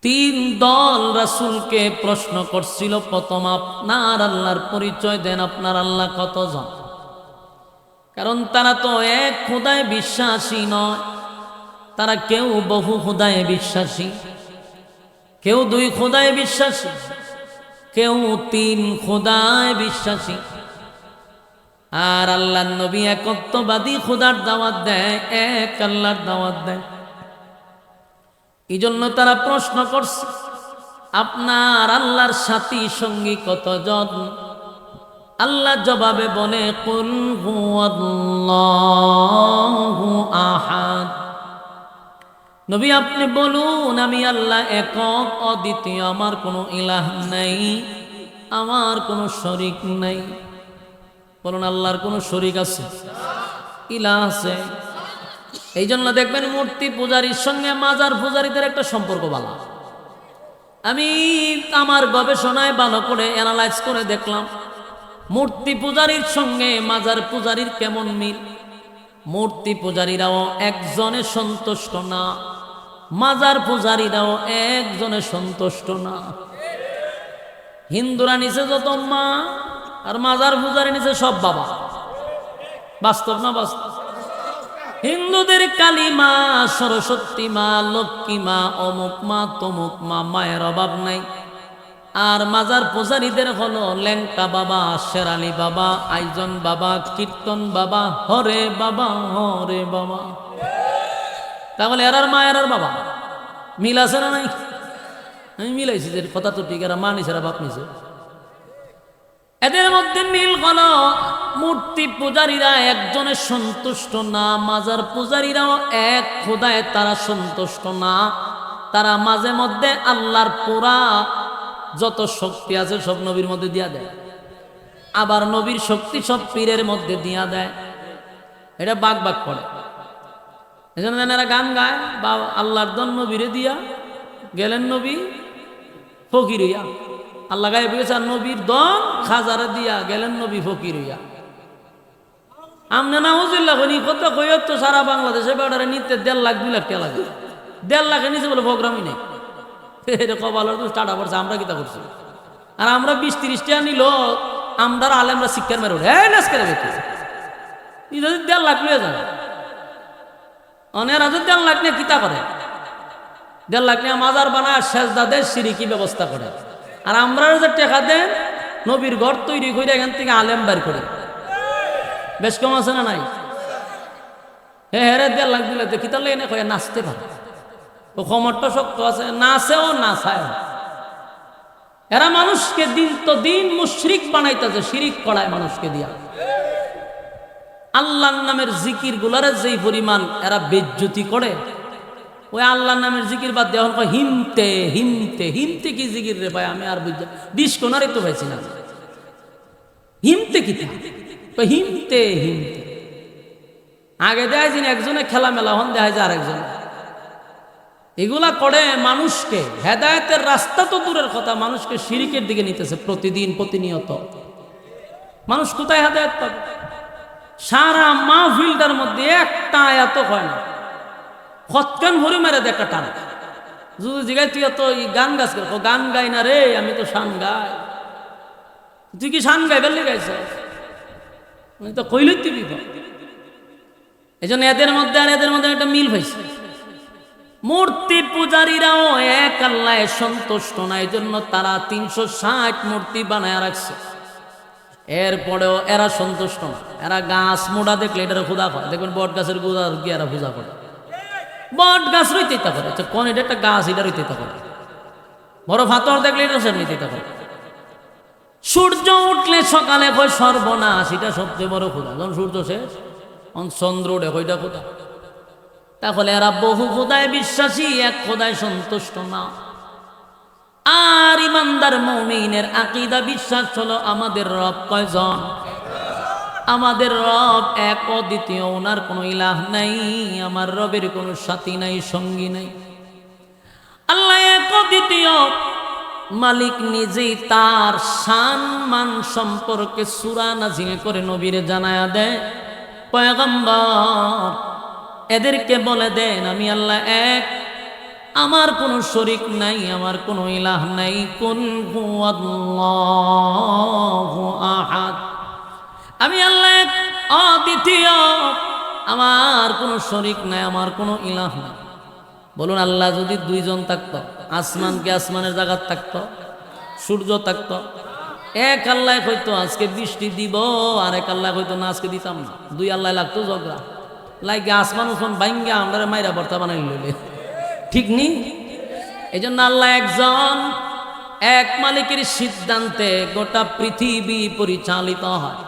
তিন দল রাসূলকে প্রশ্ন করছিল, প্রথম আপনার আল্লাহর পরিচয় দেন, আপনার আল্লাহ কতজন? কারণ তারা তো এক খোদায় বিশ্বাসী নয়, তারা কেউ বহু খোদায় বিশ্বাসী, কেউ দুই খোদায় বিশ্বাসী, কেউ তিন খোদায় বিশ্বাসী। আর আল্লাহর নবী একত্ববাদী খোদার দাওয়াত দেয়, এক আল্লাহর দাওয়াত দেয়। এই জন্য তারা প্রশ্ন করছে, আপনার আল্লাহর সাথী সঙ্গী কতজন? আল্লাহ জবাবে বলে, কুল হুয়াল্লাহু আহাদ। নবী আপনি বলুন, আমি আল্লাহ একক অদ্বিতীয়, আমার কোনো ইলাহ নাই, আমার কোনো শরীক নাই। বলুন, আল্লাহর কোনো শরীক আছে? ইলাহ আছে। এই জন্য দেখবেন মূর্তি পূজারীর সঙ্গে মাজার পূজারীদের একটা সম্পর্ক ভালো। আমি আমার গবেষণায় ভালো করে অ্যানালাইজ করে দেখলাম, মূর্তি পূজারীর সঙ্গে মাজার পূজারীর কেমন মিল। মূর্তি পূজারীরাও একজনে সন্তুষ্ট না, মাজার পূজারীরাও একজনে সন্তুষ্ট না। হিন্দুরা নিচে যত মা, আর মাজার পূজারী নিচে সব বাবা। বাস্তব না বাস্তব? হিন্দুদের কালী মা, সরস্বতী মা, লক্ষ্মী মা, অমুক মা, তমুক মা, মায়ের অভাব নাই। আর মাজার পূজারীদের হলো ল্যাংটা বাবা, শেরালি বাবা, আইজন বাবা, কীর্তন বাবা, হরে বাবা, হরে বাবা। তাহলে এরার মা এরার বাবা মিল আছে না নাই? আমি মিলাইছি যে কথা তো ঠিক, এরা মা নিছে, এরা বাপ নিছে। এদের মধ্যে মিল হলো মূর্তি পূজারীরা একজনের সন্তুষ্ট না, মাজার পূজারীরাও এক খোদায় তারা সন্তুষ্ট না। তারা মাঝে মধ্যে আল্লাহর পুরা যত শক্তি আছে সব নবীর মধ্যে দিয়া দেয়, আবার নবীর শক্তি সব পীরের মধ্যে দিয়া দেয়। এটা বাগ বাগ করে। এই জন্য এরা গান গায়, বা আল্লাহর দন নবীরে দিয়া গেলেন নবী ফকির হইয়া, আল্লাহ গায়ে পেয়েছে, আর নবীর দন খাজারে দিয়া গেলেন নবী ফকির হইয়া। আমনে না হুজুল্লাহ বলি কত কইও তো সারা বাংলাদেশে বেড়ারে নিতে 1.5 লাখ 2 লাখ টাকা লাগে। 1.5 লাখের নিচে বলে প্রোগ্রামই নেই। এটা কবালের তো টাটা পড়ছে, আমরা কিতা করছি? আর আমরা 20-30 টাকা নিল, আমরা আলেমরা শিক্ষার মেরে ওঠে নাচ করে দেখি 1.5 লাখ নিয়ে যাবে। অনেক রাজা 1.5 লাখ নিয়ে কিতা করে? 1.5 লাখ নিয়ে মাজার বানায়, সেজদা দেয়, সিঁড়ি ব্যবস্থা করে। আর আমরা যে টাকা দেন নবীর ঘর তৈরি করে এখান থেকে আলেম বের করে, বেশ কম আছে না নাই? হ্যাঁ, 1.5 লাখ দিলে দেখি তাহলে এনে কয়ে নাচতে পারে, ও ক্ষমতা শক্ত আছে, নাচেও নাচায়। এরা মানুষকে দিন তো দিন মুশরিক বানাইতেছে, শিরিক করায় মানুষকে দিয়া। আল্লাহর নামের জিকির গুলারে যেই পরিমাণ এরা বেজ্জতি করে, ওই আল্লাহর নামের জিকির বাদ দিয়ে এখন হিমতে হিমতে হিমতে কি জিকির রে ভাই? আমি আর বুঝছি 20 কোনারই তো পাইছি না। হিমতে কি? হিমতে হিমতে আগে দেয় যিনি একজনে খেলা মেলা, হন দেয় যে আরেকজন। এগুলা করে মানুষকে হেদায়েতের রাস্তা তো দূরের কথা, মানুষকে শিরিকের দিকে নিতেছে প্রতিদিন প্রতিনিয়ত। মানুষ কোথায় হেদায়েত পাবে? সারা মাহফিলটার মধ্যে একটা আয়াত হয় না, খতকান ভরে মেরে দেখা টান। যদি জিগাই তুই তো গান গাছ কর, গান গাই না রে, আমি তো শান গাই। তুই কি শান গাই বেললে গাইছ? আমি তো কইলে তুই বিপদ। এই জন্য এদের মধ্যে আর এদের মধ্যে একটা মিল হয়েছে। মূর্তি পূজারীরাও এক আল্লাহ সন্তুষ্ট না, এই জন্য তারা 360 মূর্তি বানায় রাখছে। এরপরেও এরা সন্তুষ্ট না, এরা গাছ মোড়া দেখলে এটার পূজা করে। দেখবেন বট গাছের গোড়া গিয়ে এরা পূজা করে, বট গাছ রইতে করে। কোন এটা একটা গাছ, এটা রইতে করে। বড় ফাতর দেখলে এটা সব নিতে করে। সূর্য উঠলে সকালে কয় সর্বনাশ, এটা সবচেয়ে বড় খোদা। যখন সূর্য শেষ চন্দ্র উঠে কয়টা খোদা। তাহলে এরা বহু খোদায় বিশ্বাসী, এক খোদায় সন্তুষ্ট না। আর ইমানদার মুমিনের আকীদা বিশ্বাস হলো আমাদের রব কয়জন? আমাদের রব এক অদ্বিতীয়, ওনার কোনো ইলাহ নাই, আমার রবের কোনো সাথী নাই, সঙ্গী নাই। আল্লাহ এক অদ্বিতীয়, মালিক নিজেই তার শান মান সম্পর্কে সূরা নাযিল করে নবীরে জানায়া দেয়। পয়গম্বর এদেরকে বলে দেন আমি আল্লাহ এক, আমার কোনো শরীক নাই, আমার কোনো ইলাহ নাই। কুল হুয়াল্লাহু আহাদ, আমি আল্লাহ এক, অদ্বিতীয়, আমার কোনো শরীক নাই, আমার কোনো ইলাহ নাই। বলুন, আল্লাহ যদি দুইজন থাকতো, আসমানকে আসমানের জায়গা থাকতো, সূর্য থাকতো, এক আল্লাহ হয়তো আজকে বৃষ্টি দিব, আর এক আল্লাহ হয়তো না আজকে দিতাম না। দুই আল্লাহ লাগতো ঝগড়া লাগে, আসমান উসমান বাইঙ্গা আমরা মাইরা বর্তা বানাই লইলে, ঠিক নি? এই জন্য আল্লাহ একজন, এক মালিকের সিদ্ধান্তে গোটা পৃথিবী পরিচালিত হয়।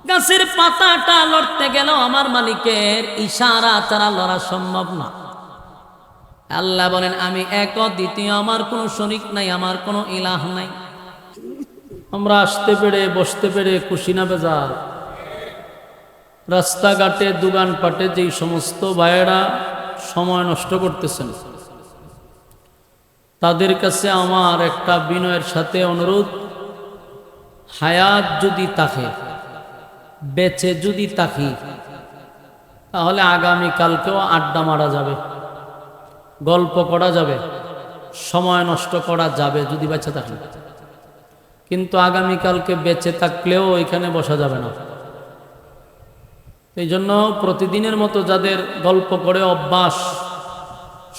গাছের পাতাটা লড়তে গেল আমার মালিকের ইশারা ছাড়া লড়া সম্ভব না। আল্লাহ বলেন, আমি এক, দ্বিতীয়, আমার কোনো শরীক নাই, আমার কোনো ইলাহ নাই। আমরা আসতে পেরে বসতে পেরে খুশি না বেজার? রাস্তাঘাটে দোকানপাটে যেই সমস্ত ভাইয়েরা সময় নষ্ট করতেছেন, তাদের কাছে আমার একটা বিনয়ের সাথে অনুরোধ, হায়াত যদি থাকে, বেঁচে যদি থাকি, তাহলে আগামীকালকেও আড্ডা মারা যাবে, গল্প করা যাবে, সময় নষ্ট করা যাবে যদি বেঁচে থাকি। কিন্তু আগামীকালকে বেঁচে থাকলেও এখানে বসা যাবে না। এই জন্য প্রতিদিনের মতো যাদের গল্প করে অভ্যাস,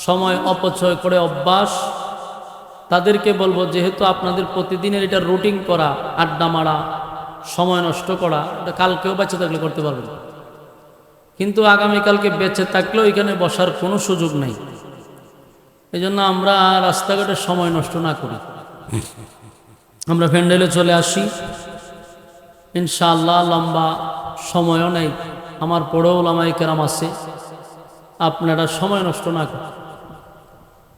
সময় অপচয় করে অভ্যাস, তাদেরকে বলবো, যেহেতু আপনাদের প্রতিদিনের এটা রুটিন করা, আড্ডা মারা, সময় নষ্ট করা, এটা কালকেও বেঁচে থাকলে করতে পারবেন, কিন্তু আগামীকালকে বেঁচে থাকলেও এখানে বসার কোনো সুযোগ নেই। এই জন্য আমরা রাস্তাঘাটে সময় নষ্ট না করি, আমরা প্যান্ডেলে চলে আসি। ইনশাআল্লাহ লম্বা সময়ও নেই, আমার পড়েও ওলামায়ে কেরাম আছে, আপনারা সময় নষ্ট না করেন।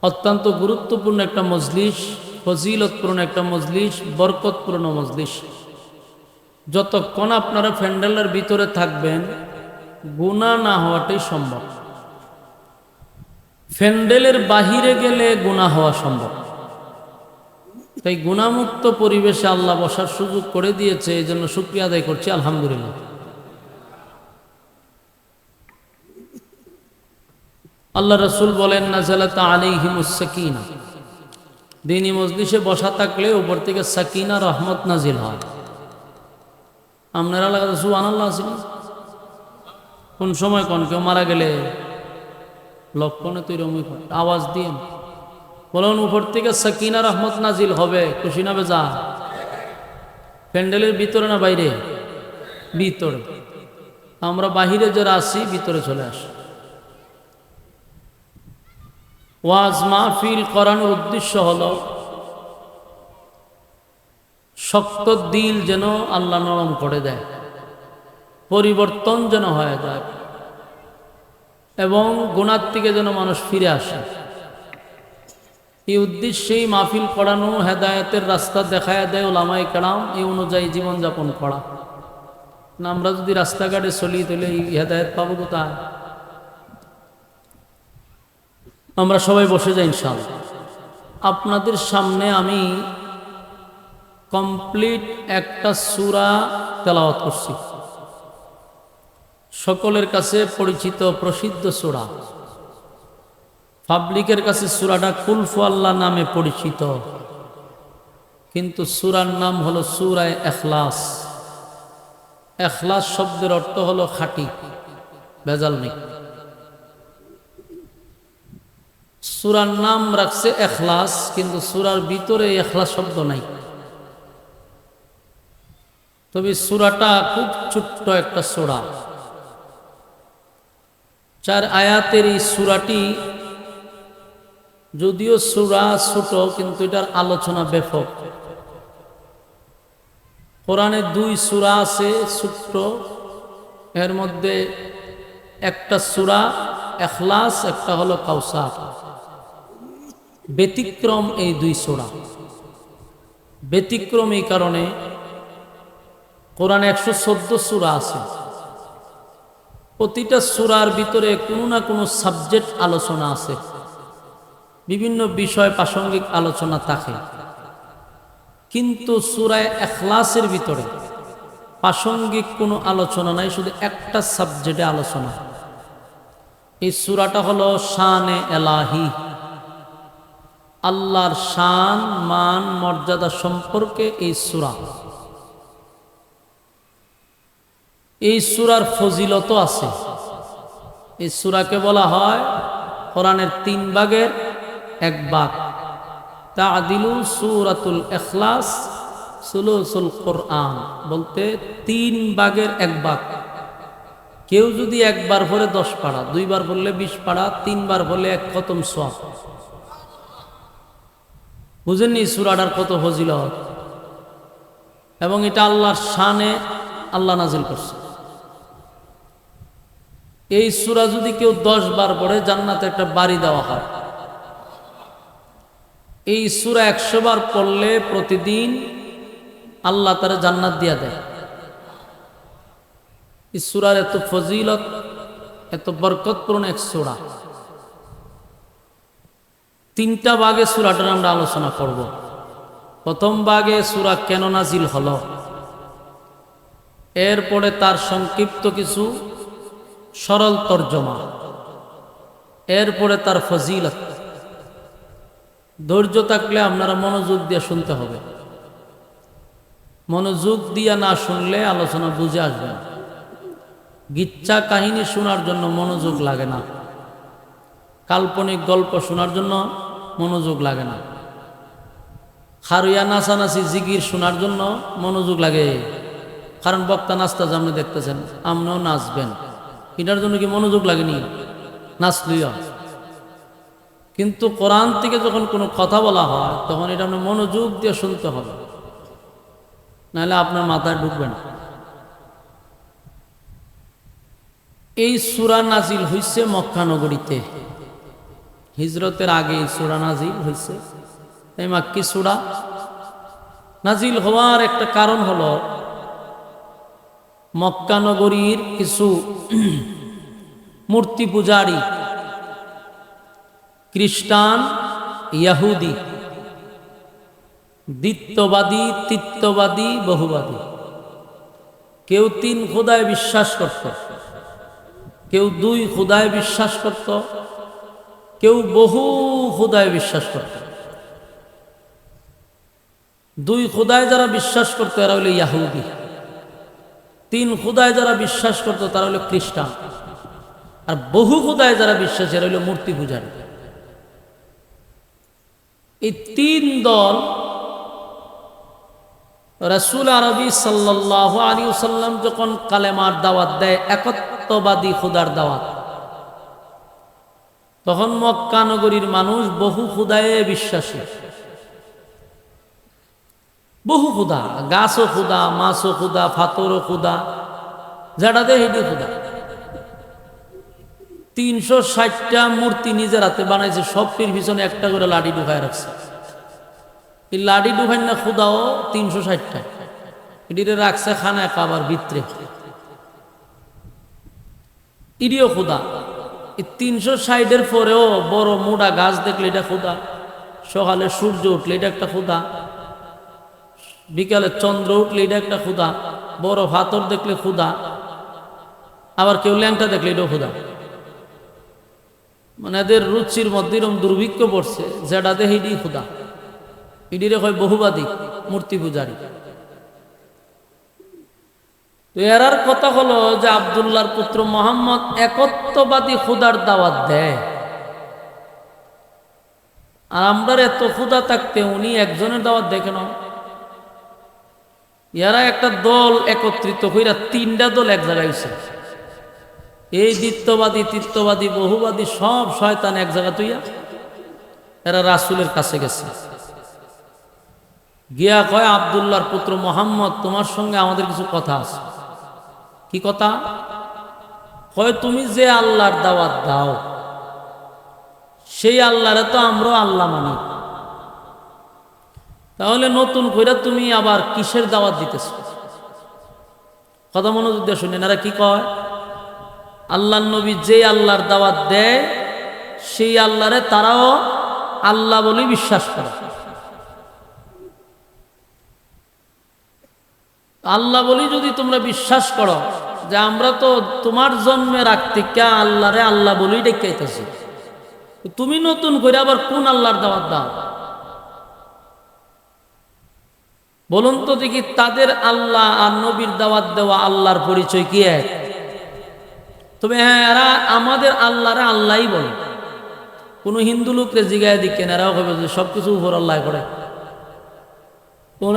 অত্যন্ত গুরুত্বপূর্ণ একটা মজলিস, ফজিলতপূর্ণ একটা মজলিস, বরকতপূর্ণ মজলিস। যতক্ষণ আপনারা প্যান্ডেলের ভিতরে থাকবেন, গুনাহ না হওয়াটাই সম্ভব। প্যান্ডেলের বাহিরে গেলে গুনাহ হওয়া সম্ভব। তাই গুনাহমুক্ত পরিবেশে আল্লাহ বসার সুযোগ করে দিয়েছে, এই জন্য শুকরিয়া আদায় করছি, আলহামদুলিল্লাহ। আল্লাহ রাসূল বলেন, নাযালাত আলাইহিমুস সাকিনা, দ্বীনি মজলিসে বসা থাকলে উপর থেকে সাকিনা, রহমত নাজিল হয়। আপনারা লাগাতে সুবহানাল্লাহ আছেন? কোন সময় কোন কেউ মারা গেলে লক্ষণে তৈরি আওয়াজ দিয়ে বলুন, উপর থেকে সাকিনা, রহমত নাজিল হবে, খুশি না বেজা? প্যান্ডেলের ভিতরে না বাইরে? ভিতরে। আমরা বাহিরে যারা আসি, ভিতরে চলে আসি। ওয়াজ মাহফিল করানোর উদ্দেশ্য হলো শক্ত দিল যেন আল্লাহ নরম করে দেয়, পরিবর্তন যেন হয়ে যায়, এবং গুনাহ থেকে যেন মানুষ ফিরে আসে। এই উদ্দেশ্যেই মাহফিল করানো, হেদায়েতের রাস্তা দেখায় দেয় ওলামায়ে কেরাম, এই অনুযায়ী জীবনযাপন করা। না আমরা যদি রাস্তাঘাটে চলি, তাহলে এই হেদায়েত পাবো কোথায়? আমরা সবাই বসে যাই ইনশাআল্লাহ। আপনাদের সামনে আমি কমপ্লিট একটা সূরা তেলাওয়াত করছি, সকলের কাছে পরিচিত প্রসিদ্ধ সূরা। পাবলিকের কাছে সূরাটা কুল হুয়াল্লাহ নামে পরিচিত, কিন্তু সূরার নাম হলো সূরা ইখলাস। ইখলাস শব্দের অর্থ হলো খাঁটি, ভেজাল নেই। সূরার নাম রাখছে ইখলাস, কিন্তু সূরার ভিতরে ইখলাস শব্দ নাই। তবে সূরাটা খুব ছোট্ট একটা সূরা, 4 আয়াতের এই সূরাটি, যদিও সূরা ছোট, কিন্তু এটার আলোচনা ব্যাপক। কোরআনে 2 সূরা আছে ছোট্ট, এর মধ্যে একটা সূরা ইখলাস, একটা হলো কাউসার। ব্যতিক্রম এই 2 সূরা। ব্যতিক্রম এই কারণে, কোরআনে 114 সূরা আছে, প্রতিটা সূরার ভিতরে কোনো না কোনো সাবজেক্ট আলোচনা আছে, বিভিন্ন বিষয় প্রাসঙ্গিক আলোচনা থাকে। কিন্তু সূরা ইখলাসের ভিতরে প্রাসঙ্গিক কোনো আলোচনা নাই, শুধু একটা সাবজেক্টে আলোচনা। এই সূরাটা হলো শানে এলাহি, আল্লাহর শান মান মর্যাদা সম্পর্কে এই সূরা, এই সূরার ফজিলত আছে। এই সূরাকে বলা হয় কোরআনের 3 ভাগের 1 ভাগ। তা'দিলু সূরাতুল ইখলাস সুলুসুল কোরআন, বলতে 3 ভাগের 1 ভাগ। কেউ যদি একবার পড়ে 10 পারা, 2 বার পড়লে 20 পারা, 3 বার পড়লে 1 খতম সওয়াব। বুঝেননি সূরাটার কত ফজিলত? এবং এটা আল্লাহর শানে আল্লাহ নাজিল করছে। এই সূরা যদি কেউ 10 বার পড়ে জান্নাতে একটা বাড়ি দেওয়া হয়। এই সূরা 100 বার পড়লে প্রতিদিন আল্লাহ তারা জান্নাত দিয়া দেয়। এই সূরার এত ফজিলত, এত বরকতপূর্ণ এক সূরা। 3টা ভাগে সূরাটার আমরা আলোচনা করব। প্রথম ভাগে সূরা কেন নাজিল হলো, এরপরে তার সংক্ষিপ্ত কিছু সরল তর্জমা, এরপরে তার ফজিলত। ধৈর্য থাকলে আপনারা মনোযোগ দিয়ে শুনতে হবে। মনোযোগ দিয়ে না শুনলে আলোচনা বুঝে আসবে না। গিচ্ছা কাহিনী শোনার জন্য মনোযোগ লাগে না, কাল্পনিক গল্প শোনার জন্য মনোযোগ লাগে না, খারুয়া নাচানাচি জিগির শোনার জন্য মনোযোগ লাগে। কারণ বক্তা নাচতে আপনি দেখতেছেন, আপনিও নাচবেন, এটার জন্য কি মনোযোগ লাগেনি? নাচলিও। কিন্তু কোরআন থেকে যখন কোনো কথা বলা হয় তখন এটা আপনি মনোযোগ দিয়ে শুনতে হবে, নাহলে আপনার মাথায় ঢুকবে না। এই সূরা নাজিল হইছে মক্কা নগরীতে, হিজরতের আগে এই সূরা নাজিল হইছে। এই মাক্কি সূরা নাজিল হওয়ার একটা কারণ হলো মক্কা নগরীর কিছু মূর্তি পূজারী খ্রিস্টান, ইহুদি, দ্বিত্ববাদী, তৃতীয়বাদী, বহুবাদী। কেউ 3 খোদায় বিশ্বাস করত, কেউ 2 খোদায় বিশ্বাস করত, কেউ বহু খোদায় বিশ্বাস করত। 2 খোদায় যারা বিশ্বাস করত এরা হলো ইহুদি, 3 খোদায় যারা বিশ্বাস করত তারা হলো খ্রিস্টান, আর বহু খোদায় যারা বিশ্বাস এরা হলো মূর্তি পূজারী। এই 3 দল রাসূল আরবি সাল্লাল্লাহু আলাইহি ওয়াসাল্লাম যখন কালেমার দাওয়াত দেয়, একত্ববাদী খোদার দাওয়াত, তখন মক্কা নগরীর মানুষ বহু খোদায়ে বিশ্বাসী। বহু খোদা, গাছও খোদা, মাছও খোদা, ফাতরও খোদা, যেটা দেয় হেঁটে খোদা। 360টা মূর্তি নিজের হাতে বানাইছে, সবটির পিছনে একটা করে লাঠি ঢুকায় রাখছে। এই লাঠি ঢুকাই না খোদাও 360টা, এটিরে রাখছে খানায় কাবার ভিতরে, ইডিও খোদা। এই 360-এর পরেও বড় মোটা গাছ দেখলে এটা খোদা, সকালে সূর্য উঠলে এটা একটা খোদা, বিকালে চন্দ্র উঠলে এটা একটা খোদা, বড় ফাতর দেখলে খোদা, আবার কেউ ল্যাংটা দেখলে এটাও খোদা। মানে এদের রুচির মধ্যে এরকম দুর্ভিক্ষ পড়ছে, যেটা দেহে এটি খোদা, এটিরে হয় বহুবাদী মূর্তি পূজারী। তো এরার কথা হলো যে আব্দুল্লাহর পুত্র মুহাম্মদ একত্ববাদী খোদার দাওয়াত দেয়, আর আমরা এত খোদা থাকতে উনি একজনের দাওয়াত দেখে না। এরা একটা দল একত্রিত হইরা 3টা দল এক জায়গায় হইছে। এই দ্বিত্ববাদী, তৃতীয়বাদী, বহুবাদী সব শয়তান এক জায়গা তুইয়া এরা রাসূলের কাছে গেছে, গিয়া কয় আব্দুল্লাহর পুত্র মুহাম্মদ, তোমার সঙ্গে আমাদের কিছু কথা আছে। কি কথা? কয় তুমি যে আল্লাহর দাওয়াত দাও সেই আল্লাহরে তো আমরা আল্লাহ মানি, তাহলে নতুন কইরা তুমি আবার কিসের দাওয়াত দিতেছ? কথা মনোযোগ দিয়ে শুনেন, এরা কি কয়? আল্লাহর নবী যে আল্লাহর দাওয়াত দেয় সেই আল্লাহরে তারাও আল্লাহ বলে বিশ্বাস করে। আল্লাহ বলি যদি তোমরা বিশ্বাস করো, যে আমরা তো তোমার জন্মের আগ থেকে আল্লাহরে আল্লাহ বলেই ডেকাইতেছি, তুমি নতুন করে আবার কোন আল্লাহর দাওয়াত দাও? বলুন তো দেখি, তাদের আল্লাহ আর নবীর দাওয়াত দেওয়া আল্লাহর পরিচয় কি এক? তবে হ্যাঁ, এরা আমাদের আল্লাহরে আল্লাহই বলে। কোনো হিন্দু লোকরে জিগায় দিকেন, এরাও হবে যে সবকিছু উপর আল্লাহ করে।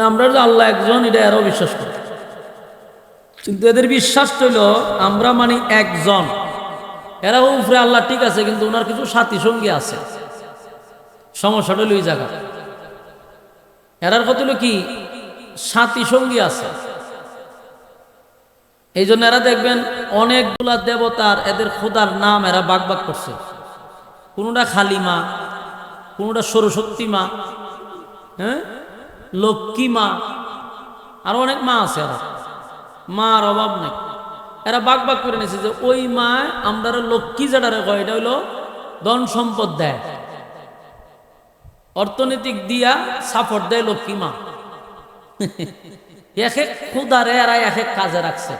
আমরা যে আল্লাহ একজন, এটা এরাও বিশ্বাস করে। কিন্তু এদের বিশ্বাস হইল আমরা মানে একজন। এরাও উপরে আল্লাহ ঠিক আছে, কিন্তু ওনার কিছু সাথী সঙ্গী আছে। সমস্যাটা হইল ওই জায়গা। এরার কথা হলো কি, সাথী সঙ্গী আছে। এই জন্য এরা দেখবেন অনেকগুলা দেবতার এদের খোদার নাম এরা বাগ বাগ করছে। কোনোটা খালি মা, কোনোটা সরস্বতী মা, হ্যাঁ, লক্ষ্মী মা, আরো অনেক মা আছে। এরা মার অভাব নেই। এরা বাগ বাগ করে নিয়েছে যে ওই মা আমরা লক্ষ্মী যেটারে কয়, এটা হইলো ধন সম্পদ দেয়, অর্থনৈতিক দিয়া সাপোর্ট দেয় লক্ষ্মী মা। এক এক খুদারে এরা এক এক কাজে রাখছে।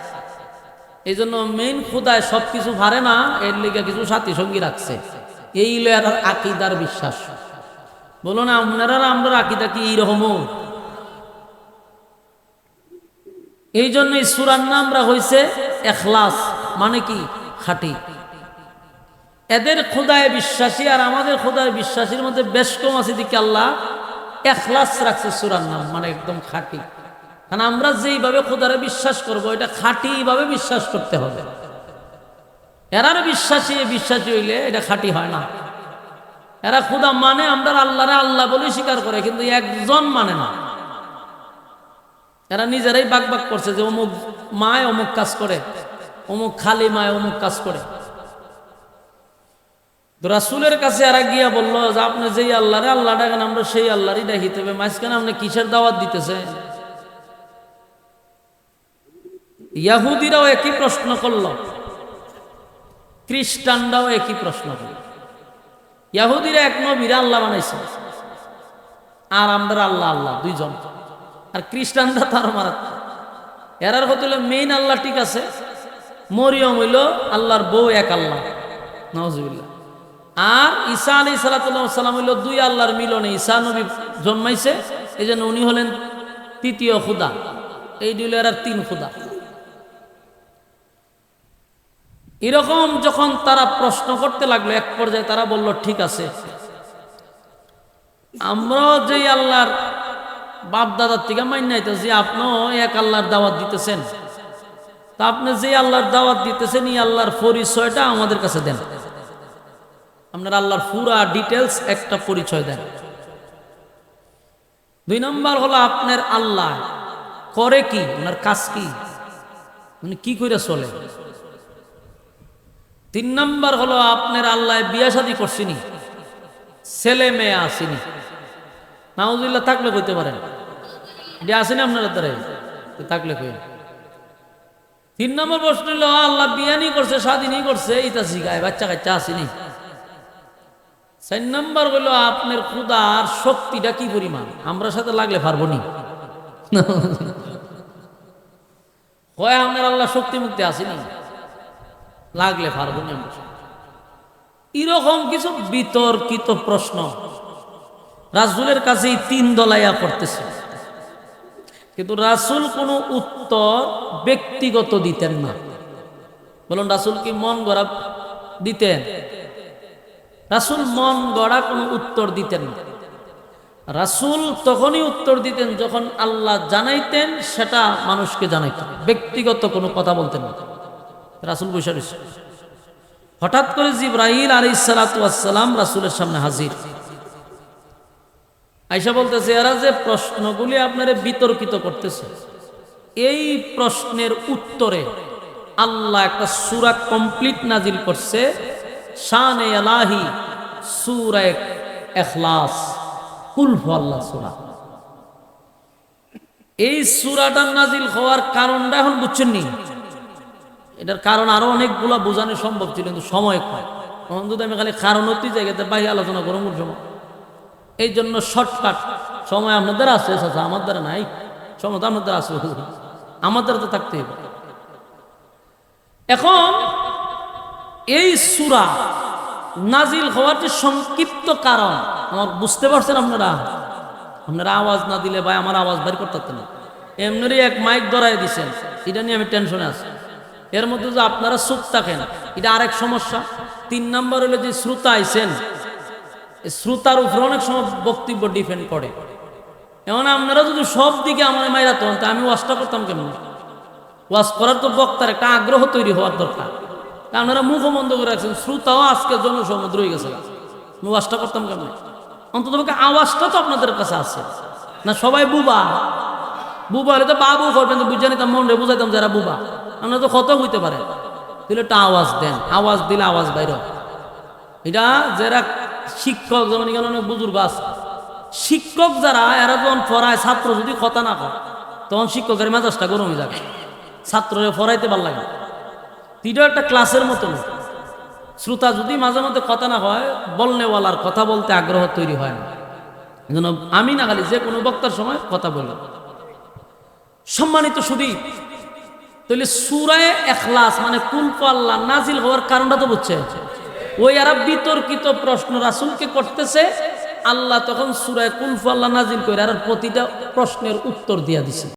এই জন্য মেইন খুদায় সবকিছু ভারে না, এর লিগে কিছু সাথী সঙ্গী রাখছে। এই হলো এর আকিদার বিশ্বাস। বলো না আপনারা, আমরা আকিদা কি এইরকম? এই জন্য এই সূরার নামরা হইছে ইখলাস, মানে কি খাঁটি। এদের খোদায় বিশ্বাসী আর আমাদের খোদায় বিশ্বাসীর মধ্যে বেশ কম আছে দিকে আল্লাহ ইখলাস রাখছে সূরার নাম, মানে একদম খাঁটি। কারণ আমরা যেইভাবে খোদারে বিশ্বাস করব, এটা খাঁটি ভাবে বিশ্বাস করতে হবে। এরার বিশ্বাসী হইলে এটা খাঁটি হয় না। এরা খোদা মানে আমরা আল্লাহরে আল্লাহ বলে স্বীকার করে, কিন্তু একজন মানে না। এরা নিজেরাই বাগ বাগ করছে যে অমুক মায় অমুক কাজ করে, অমুক খালি মায় অমুক কাজ করে। রাসূলের কাছে এরা গিয়া বললো যে আপনি যেই আল্লাহরে আল্লাহ ডাকেন, আমরা সেই আল্লাহরই ডাকিতে হবে। মাঝখানে আপনি কিসের দাওয়াত দিতেছে? ইহুদিরাও একই প্রশ্ন করল, খ্রিস্টানরাও একই প্রশ্ন করল। ইহুদিরা এক নবীরা আল্লাহ বানাইছে, আর আমরা আল্লাহ আল্লাহ দুইজন। আর খ্রিস্টানরা তার মারাত্মক। এরার কথা হলো মেইন আল্লাহ ঠিক আছে, মরিয়ম হইল আল্লাহর বউ, এক আল্লাহ, নাউজুবিল্লাহ। আর ঈসা আলাইহিস সালাম হইল দুই আল্লাহর মিলনে ঈসা নবী জন্মাইছে, এই জন্য উনি হলেন তৃতীয় খুদা। এই দিল এর তিন খুদা। এরকম যখন তারা প্রশ্ন করতে লাগলো, এক পর্যায়ে তারা বলল ঠিক আছে, আমরাও যেই আল্লাহর বাপ দাদার থেকে মাইনাইতেছি, আপনিও এক আল্লাহর দাওয়াত দিতেছেন, তা আপনি যে আল্লাহর দাওয়াত দিতেছেন এই আল্লাহর পরিচয়টা আমাদের কাছে দেন। আপনার আল্লাহর পুরা ডিটেলস একটা পরিচয় দেন। দুই নম্বর হলো আপনার আল্লাহ করে কি, ওনার কাজ কি, উনি কি করে চলে। তিন নম্বর হলো আপনার আল্লাহ বিয়া শাদী করছিনি, ছেলে মেয়ে আসেনি, নাউজুবিল্লাহ থাকলে কইতে পারেন, এটা আসেনি আপনারা দ্বারা থাকলে কই। তিন নম্বর প্রশ্ন হলো আল্লাহ বিয়ানি করছে, স্বাধীনই করছে, এটা শিখায়, বাচ্চা কাচ্চা আসেনি। চার নম্বর হলো আপনার খুদার শক্তিটা কি পরিমাণ, আমরা সাথে লাগলে পারবো নি। হয় আপনার আল্লাহ শক্তি মুক্তি আসেনি, লাগলে পারবো নি আমরা। এরকম কিছু বিতর্কিত প্রশ্ন রাসূলের কাছে তিন দলাইয়া করতেছে, কিন্তু রাসূল কোনো উত্তর ব্যক্তিগত দিতেন না। বলুন, রাসূল কি মন গড়া দিতেন? রাসূল মন গড়া কোনো উত্তর দিতেন না। রাসূল তখনই উত্তর দিতেন যখন আল্লাহ জানাইতেন, সেটা মানুষকে জানাইতেন, ব্যক্তিগত কোনো কথা বলতেন না। রাসূল বসে রয়েছে, হঠাৎ করে জিবরাইল আলাইহিস সালাতু ওয়াস সালাম রাসূলের সামনে হাজির। আয়েশা বলতেছে, এরা যে প্রশ্নগুলি আপনারে বিতর্কিত করতেছে, এই প্রশ্নের উত্তরে আল্লাহ একটা সূরা কমপ্লিট নাজিল করছে, শানে ইলাহি সূরা ইখলাস, কুল হুয়াল্লাহ সূরা। এই সূরাটা নাজিল হওয়ার কারণটা এখন বুঝছেন নি? এটার কারণ আরো অনেকগুলা বোঝানো সম্ভব ছিল, কিন্তু সময় কম। তখন যদি আমি খালি কারণ অতি জায়গাতে বাইরে আলোচনা করবো সময়, এই জন্য শর্টকাট সময় আপনাদের আছে, আমার দ্বারা নাই, সময় তো আপনাদের আছে, আমার দ্বারা তো থাকতেই হবে। এখন এই সূরা নাজিল হওয়ার যে সংক্ষিপ্ত কারণ আমার বুঝতে পারছেন আপনারা? আপনারা আওয়াজ না দিলে ভাই আমার আওয়াজ বের করতে পারতেন না। এমনি এক মাইক ধরাই দিছেন, এটা নিয়ে আমি টেনশনে আছি। এর মধ্যে যে আপনারা চুপ থাকেন, এটা আরেক সমস্যা। 3 নাম্বার হলো যে শ্রোতা আইছেন, শ্রোতার উপর অনেক সময় বক্তব্য ডিপেন্ড করে। এমন আপনারা যদি সব দিকে আমার মাইরা তখন তা আমি ওয়াজটা করতাম কেমন? ওয়াজ করার তো বক্তার একটা আগ্রহ তৈরি হওয়ার দরকার। আপনারা মুখও বন্ধ করে রাখছেন, শ্রোতাও আজকে জনসমুদ্র হয়ে গেছে, আমি ওয়াজটা করতাম কেমন? অন্তত আওয়াজটা তো আপনাদের কাছে আছে না? সবাই বুবা, বুবা হলে তো বাবু করবেন, তো বুঝে নিতাম, মনে বুঝাইতাম যারা বুবা। আপনারা তো কত হইতে পারে, তাহলে একটা আওয়াজ দেন, আওয়াজ দিলে আওয়াজ বাইর। এটা যারা শিক্ষক, যেমন এখানে অনেক বুজুর্গ আছে, শিক্ষক যারা এরা যখন পড়ায়, ছাত্র যদি কথা না কয় তখন শিক্ষকের মেজাজটা গরম হয়ে যাবে, ছাত্ররা পড়াইতে ভালো লাগে। এটা একটা ক্লাসের মতন। শ্রোতা যদি মাঝে মধ্যে কথা না হয়, বলনেওয়ালার কথা বলতে আগ্রহ তৈরি হয় না। এই জন্য আমি না খালি যে কোনো বক্তার সময় কথা বলি। সম্মানিত শুধু তাহলে সূরায়ে ইখলাস মানে কুল আল্লাহ নাজিল হওয়ার কারণটা তো বুঝছে। ওই আর বিতর্কিত প্রশ্ন রাসূলকে করতেছে, আল্লাহ তখন সূরায়ে কুল আল্লাহ নাজিল করে আর প্রতিটা প্রশ্নের উত্তর দিয়া দিছে।